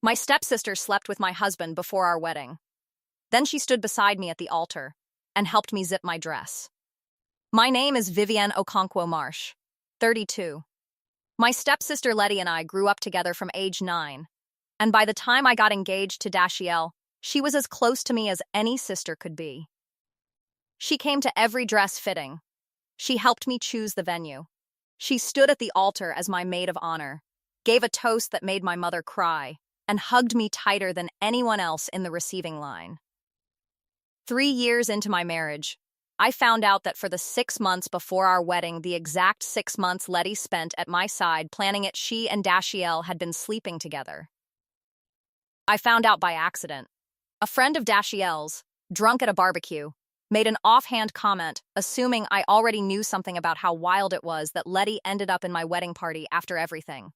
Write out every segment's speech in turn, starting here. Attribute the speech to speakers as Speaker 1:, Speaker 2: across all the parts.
Speaker 1: My stepsister slept with my husband before our wedding. Then she stood beside me at the altar and helped me zip my dress. My name is Vivienne Okonkwo Marsh, 32. My stepsister Letty and I grew up together from age 9, and by the time I got engaged to Dashiell, she was as close to me as any sister could be. She came to every dress fitting. She helped me choose the venue. She stood at the altar as my maid of honor, gave a toast that made my mother cry, and hugged me tighter than anyone else in the receiving line. 3 years into my marriage, I found out that for the 6 months before our wedding, the exact 6 months Letty spent at my side planning it, she and Dashiell had been sleeping together. I found out by accident. A friend of Dashiell's, drunk at a barbecue, made an offhand comment, assuming I already knew something about how wild it was that Letty ended up in my wedding party after everything.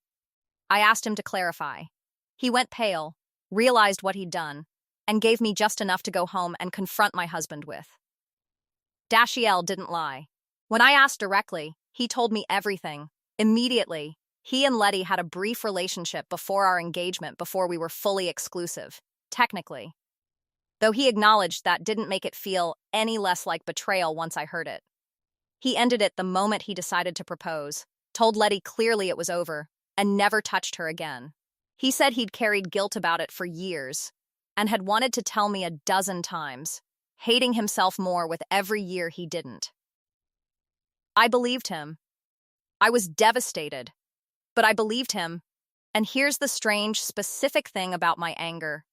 Speaker 1: I asked him to clarify. He went pale, realized what he'd done, and gave me just enough to go home and confront my husband with. Dashiell didn't lie. When I asked directly, he told me everything. Immediately, he and Letty had a brief relationship before our engagement, before we were fully exclusive, technically. Though he acknowledged that didn't make it feel any less like betrayal once I heard it. He ended it the moment he decided to propose, told Letty clearly it was over, and never touched her again. He said he'd carried guilt about it for years, and had wanted to tell me a dozen times, hating himself more with every year he didn't. I believed him. I was devastated, but I believed him. And here's the strange, specific thing about my anger.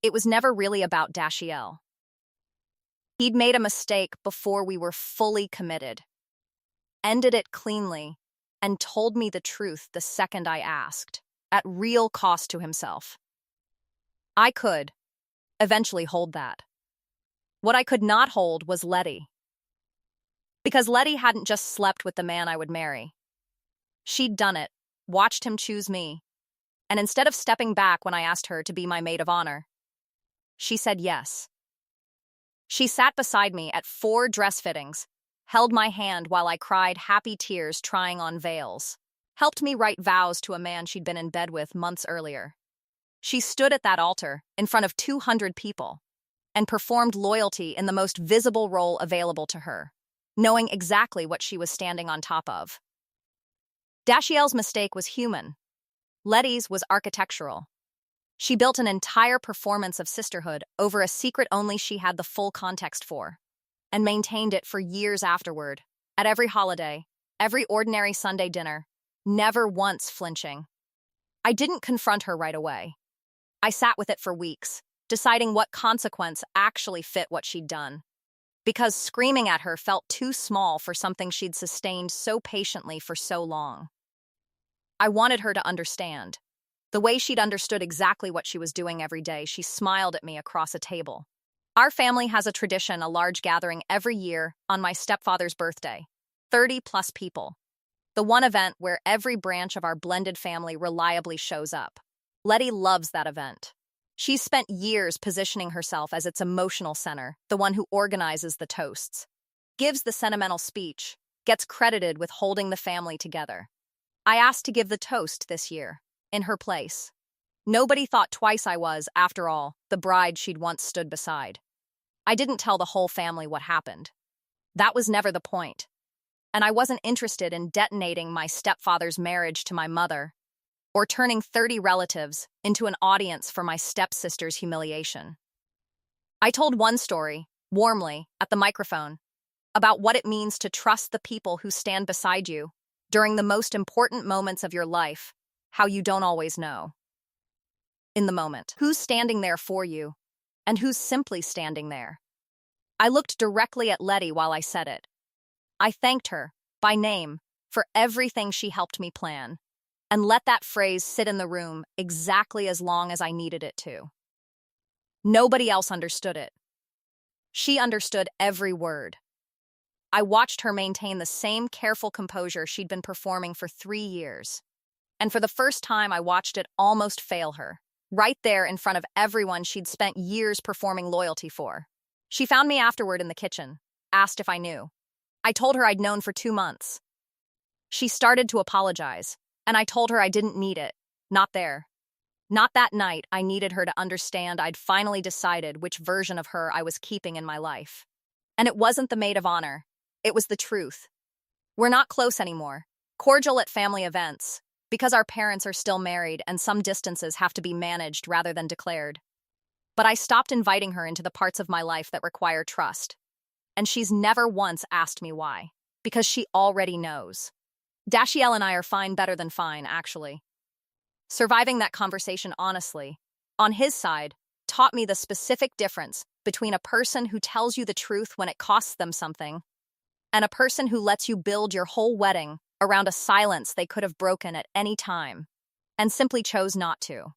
Speaker 1: It was never really about Dashiell. He'd made a mistake before we were fully committed, ended it cleanly, and told me the truth the second I asked, at real cost to himself. I could eventually hold that. What I could not hold was Letty. Because Letty hadn't just slept with the man I would marry. She'd done it, watched him choose me, and instead of stepping back when I asked her to be my maid of honor, she said yes. She sat beside me at 4 dress fittings, held my hand while I cried happy tears trying on veils, helped me write vows to a man she'd been in bed with months earlier. She stood at that altar in front of 200 people and performed loyalty in the most visible role available to her, knowing exactly what she was standing on top of. Dashiell's mistake was human. Letty's was architectural. She built an entire performance of sisterhood over a secret only she had the full context for, and maintained it for years afterward, at every holiday, every ordinary Sunday dinner, never once flinching. I didn't confront her right away. I sat with it for weeks, deciding what consequence actually fit what she'd done. Because screaming at her felt too small for something she'd sustained so patiently for so long. I wanted her to understand. The way she'd understood exactly what she was doing every day, she smiled at me across a table. Our family has a tradition, a large gathering every year on my stepfather's birthday. 30+ people. The one event where every branch of our blended family reliably shows up. Letty loves that event. She's spent years positioning herself as its emotional center, the one who organizes the toasts, gives the sentimental speech, gets credited with holding the family together. I asked to give the toast this year, in her place. Nobody thought twice I was, after all, the bride she'd once stood beside. I didn't tell the whole family what happened. That was never the point. And I wasn't interested in detonating my stepfather's marriage to my mother, or turning 30 relatives into an audience for my stepsister's humiliation. I told one story, warmly, at the microphone, about what it means to trust the people who stand beside you during the most important moments of your life, how you don't always know. In the moment, who's standing there for you, and who's simply standing there. I looked directly at Letty while I said it. I thanked her, by name, for everything she helped me plan, and let that phrase sit in the room exactly as long as I needed it to. Nobody else understood it. She understood every word. I watched her maintain the same careful composure she'd been performing for 3 years. And for the first time, I watched it almost fail her, right there in front of everyone she'd spent years performing loyalty for. She found me afterward in the kitchen, asked if I knew. I told her I'd known for 2 months. She started to apologize, and I told her I didn't need it, not there. Not that night, I needed her to understand I'd finally decided which version of her I was keeping in my life. And it wasn't the maid of honor. It was the truth. We're not close anymore. Cordial at family events, because our parents are still married and some distances have to be managed rather than declared. But I stopped inviting her into the parts of my life that require trust. And she's never once asked me why, because she already knows. Dashiell and I are fine, better than fine, actually. Surviving that conversation honestly, on his side, taught me the specific difference between a person who tells you the truth when it costs them something and a person who lets you build your whole wedding around a silence they could have broken at any time and simply chose not to.